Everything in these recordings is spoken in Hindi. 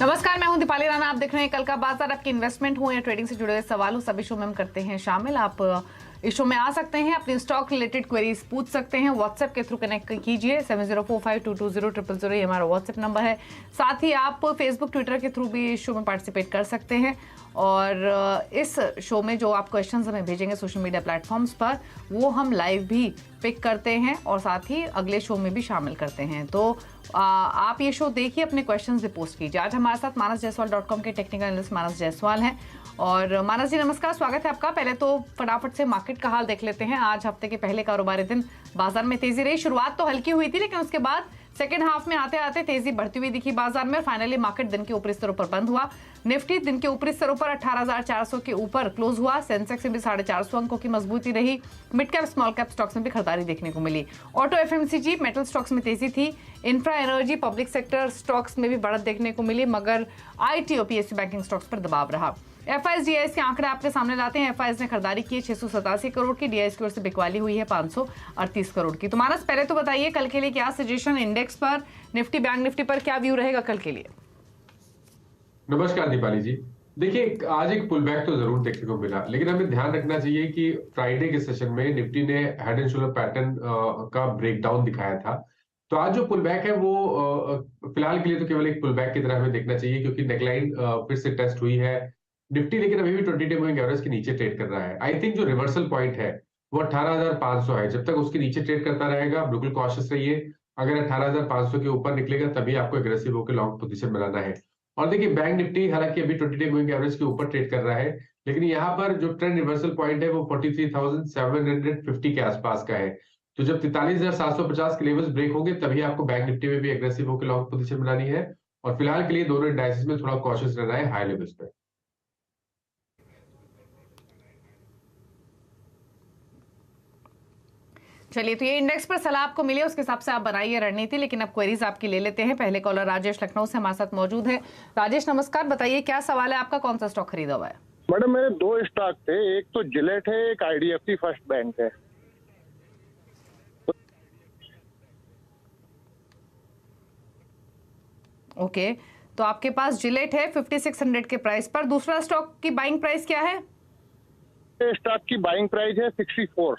नमस्कार, मैं हूं दीपाली राणा। आप देख रहे हैं कल का बाजार। आपकी इन्वेस्टमेंट हो या ट्रेडिंग से जुड़े हुए सवाल हो, सभी शो में हम करते हैं शामिल। आप इस शो में आ सकते हैं, अपनी स्टॉक रिलेटेड क्वेरीज पूछ सकते हैं। व्हाट्सएप के थ्रू कनेक्ट कीजिए, 7045220000 ये हमारा व्हाट्सएप नंबर है। साथ ही आप फेसबुक ट्विटर के थ्रू भी इस शो में पार्टिसिपेट कर सकते हैं। और इस शो में जो आप क्वेश्चंस हमें भेजेंगे सोशल मीडिया प्लेटफॉर्म्स पर, वो हम लाइव भी पिक करते हैं और साथ ही अगले शो में भी शामिल करते हैं। तो आप ये शो देखिए, अपने क्वेश्चंस भी पोस्ट कीजिए। आज हमारे साथ manasjaiswal.com के टेक्निकल एनालिस्ट मानस जायसवाल हैं। और मानस जी, नमस्कार, स्वागत है आपका। पहले तो फटाफट से मार्केट का हाल देख लेते हैं। आज हफ्ते के पहले कारोबारी दिन बाजार में तेजी रही। शुरुआत तो हल्की हुई थी, लेकिन उसके बाद सेकेंड हाफ में आते आते तेजी बढ़ती हुई दिखी बाजार में। और फाइनली मार्केट दिन के ऊपरी स्तरों पर बंद हुआ। निफ्टी दिन के ऊपरी स्तरों पर 18,400 के ऊपर क्लोज हुआ। सेंसेक्स में भी 450 अंकों की मजबूती रही। Mid cap small cap stocks में भी खरीदारी देखने को मिली। ऑटो, एफएमसीजी, मेटल स्टॉक्स में तेजी थी। Infra, energy, public sector stocks में भी बढ़त देखने को मिली, मगर आईटी और पीएसयू बैंकिंग स्टॉक्स पर दबाव रहा। एफआईएस डीआईएस के आंकड़े आपके सामने लाते हैं। एफआईएस ने खरीदारी की 687 करोड़ की, डीआईएस की ओर से बिकवाली हुई है 538 करोड़ की। तो मानस, पहले तो बताइए कल के लिए क्या सजेशन, इंडेक्स पर, निफ्टी, बैंक निफ्टी पर क्या व्यू रहेगा कल के लिए? नमस्कार दीपाली जी। देखिए, आज एक पुल बैक तो जरूर देखने को मिला, लेकिन हमें ध्यान रखना चाहिए कि फ्राइडे के सेशन में निफ्टी ने हेड एंड शोल्डर पैटर्न का ब्रेकडाउन दिखाया था। तो आज जो पुल बैक है वो फिलहाल के लिए तो केवल एक पुल बैक की तरह हमें देखना चाहिए, क्योंकि नेकलाइन फिर से टेस्ट हुई है निफ्टी, लेकिन अभी भी 20 डे मूविंग एवरेज के नीचे ट्रेड कर रहा है। आई थिंक जो रिवर्सल पॉइंट है वो 18,500 है। जब तक उसके नीचे ट्रेड करता रहेगा, बिल्कुल कॉशियस रहिए। अगर 18,500 के ऊपर निकलेगा तभी आपको एग्रेसिव होकर लॉन्ग पोजीशन बनाना है। और देखिए, बैंक निफ्टी हालांकि अभी 20 डे मूविंग एवरेज के ऊपर ट्रेड कर रहा है, लेकिन यहाँ पर जो ट्रेंड रिवर्सल पॉइंट है वो 43,750 के आसपास का है। तो जब 43,750 के लेवल्स ब्रेक होंगे तभी आपको बैंक निफ्टी में भी एग्रेसिव होकर लॉन्ग पोजीशन बनानी है। और फिलहाल के लिए दोनों इंडाइसेस में थोड़ा कॉशियस रहना है हाई लेवल्स पे। चलिए, तो ये इंडेक्स पर सलाह आपको मिली, उसके हिसाब से आप बनाइए रणनीति। लेकिन अब क्वेरीज आपकी ले लेते हैं। पहले कॉलर राजेश लखनऊ से हमारे साथ मौजूद है। राजेश, नमस्कार, बताइए क्या सवाल है आपका, कौन सा स्टॉक खरीदा हुआ है? मैडम, मेरे दो स्टॉक थे, एक तो जिलेट है, एक आईडीएफसी फर्स्ट बैंक है। ओके, तो आपके पास जिलेट है 5600 के प्राइस पर। दूसरा स्टॉक की बाइंग प्राइस क्या है? स्टॉक की बाइंग प्राइस है 64।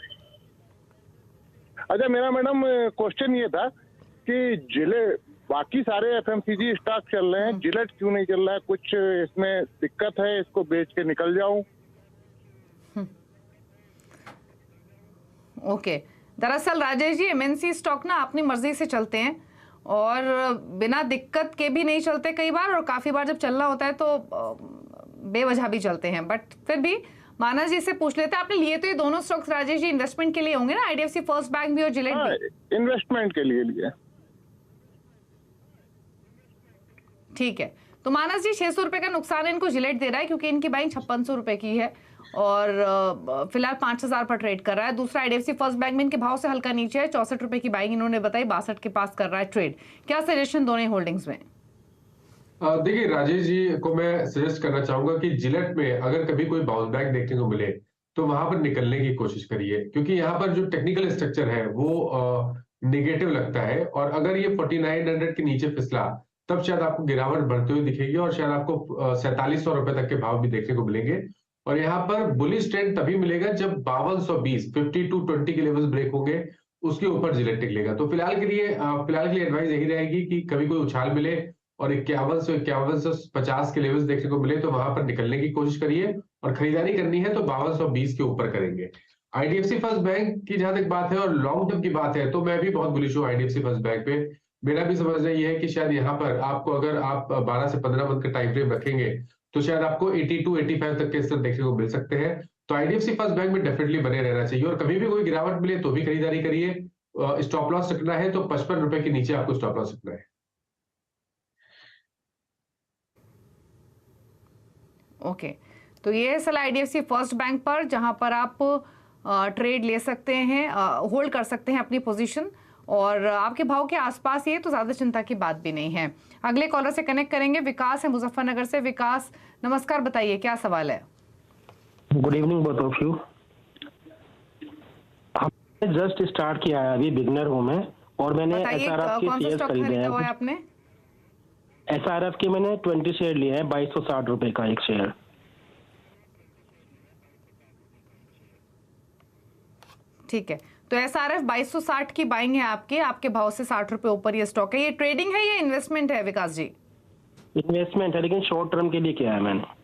अच्छा, मेरा मैडम क्वेश्चन ये था कि जिलेट, बाकी सारे एफएमसीजी स्टॉक चल रहे हैं, जिलेट क्यों नहीं चल रहा है? कुछ इसमें दिक्कत है? इसको बेच के निकल जाऊं? ओके, दरअसल राजेश जी, एमएनसी स्टॉक ना अपनी मर्जी से चलते हैं और बिना दिक्कत के भी नहीं चलते कई बार, और काफी बार जब चलना होता है तो बेवजह भी चलते हैं। बट फिर भी मानस जी से पूछ लेते हैं, आपने लिए तो ये दोनों स्टॉक्स राजेश जी इन्वेस्टमेंट के लिए होंगे ना, आईडीएफसी फर्स्ट बैंक भी और जिलेट भी? इन्वेस्टमेंट के लिए। ठीक है, तो मानस जी 600 रुपए का नुकसान इनको जिलेट दे रहा है, क्योंकि इनकी बाइंग 5600 रुपए की है और फिलहाल 5000 पर ट्रेड कर रहा है। दूसरा आईडीएफसी फर्स्ट बैंक में इनके भाव से हल्का नीचे है, 64 रुपए की बाइंग इन्होंने बताई, 62 के पास कर रहा है ट्रेड। क्या सजेशन दोनों होल्डिंग्स में? देखिए, राजेश जी को मैं सजेस्ट करना चाहूंगा कि जिलेट में अगर कभी कोई बाउंस बैक देखने को मिले तो वहां पर निकलने की कोशिश करिए, क्योंकि यहाँ पर जो टेक्निकल स्ट्रक्चर है वो निगेटिव लगता है। और अगर ये 4900 के नीचे फिसला तब शायद आपको गिरावट बढ़ते हुए दिखेगी और शायद आपको 4700 रुपए तक के भाव भी देखने को मिलेंगे। और यहाँ पर बुलिश ट्रेंड तभी मिलेगा जब 5220 5220 के लेवल्स ब्रेक होंगे, उसके ऊपर जिलेट निकलेगा। तो फिलहाल के लिए एडवाइस यही रहेगी कि कभी कोई उछाल मिले और 5150 के लेवल्स देखने को मिले तो वहां पर निकलने की कोशिश करिए। और खरीदारी करनी है तो 5220 के ऊपर करेंगे। आईडीएफसी फर्स्ट बैंक की जहां तक बात है और लॉन्ग टर्म की बात है, तो मैं भी बहुत बुलिश हूँ आईडीएफसी फर्स्ट बैंक पे। मेरा भी समझना ये है कि शायद यहाँ पर आपको, अगर आप 12 से 15 मंथ का टाइम फ्रेम रखेंगे तो शायद आपको 82-85 तक के स्तर देखने को मिल सकते हैं। तो आईडीएफसी फर्स्ट बैंक में डेफिनेटली बने रहना चाहिए और कभी भी कोई गिरावट मिले तो भी खरीदारी करिए। स्टॉप लॉस रखना है तो 55 रुपए के नीचे आपको स्टॉप लॉस रखना है। ओके, तो ये है सलाह आईडीएफसी फर्स्ट बैंक पर, जहां पर आप ट्रेड ले सकते हैं, होल्ड कर सकते हैं अपनी पोजीशन, और आपके भाव के आसपास ये तो ज्यादा चिंता की बात भी नहीं है। अगले कॉलर से कनेक्ट करेंगे। विकास है मुजफ्फरनगर से। विकास, नमस्कार, बताइए क्या सवाल है? Good evening both of you. हमने जस्ट स्टार्ट किया है, अभी बिगनर हूं मैं, और मैंने एसआरएफ के शेयर्स खरीदे हैं। आपने SRF के मैंने 20 शेयर लिए हैं, 2260 रुपए का एक शेयर। ठीक है, तो SRF 2260 की बाइंग है आपकी, आपके भाव से 60 रुपए ऊपर ये स्टॉक है। ये ट्रेडिंग है या इन्वेस्टमेंट है विकास जी? इन्वेस्टमेंट है, लेकिन शॉर्ट टर्म के लिए किया है मैंने।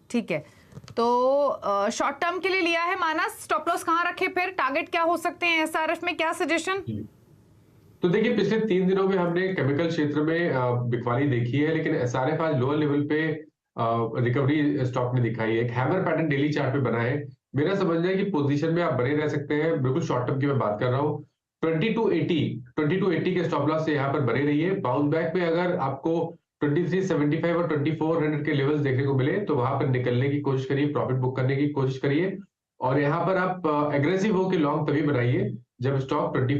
ठीक है, तो शॉर्ट टर्म के लिए लिया है। मानस, स्टॉप लॉस कहाँ रखे, फिर टारगेट क्या हो सकते हैं SRF में, क्या सजेशन? तो देखिए, पिछले 3 दिनों में हमने केमिकल क्षेत्र में बिकवाली देखी है, लेकिन एसआरएफ आज लोअर लेवल पे रिकवरी स्टॉक ने दिखाई है। एक हैमर पैटर्न डेली चार्ट पे बना है। मेरा समझना है कि पोजीशन में आप बने रह सकते हैं। बिल्कुल शॉर्ट टर्म की मैं बात कर रहा हूँ। 2280 के स्टॉप लॉस से यहाँ पर बने रहिए। बाउंस बैक में अगर आपको 2375 और 2400 के लेवल्स देखने को मिले तो वहां पर निकलने की कोशिश करिए, प्रॉफिट बुक करने की कोशिश करिए। और यहाँ पर आप एग्रेसिव होकर लॉन्ग तभी बनाइए जब स्टॉक 24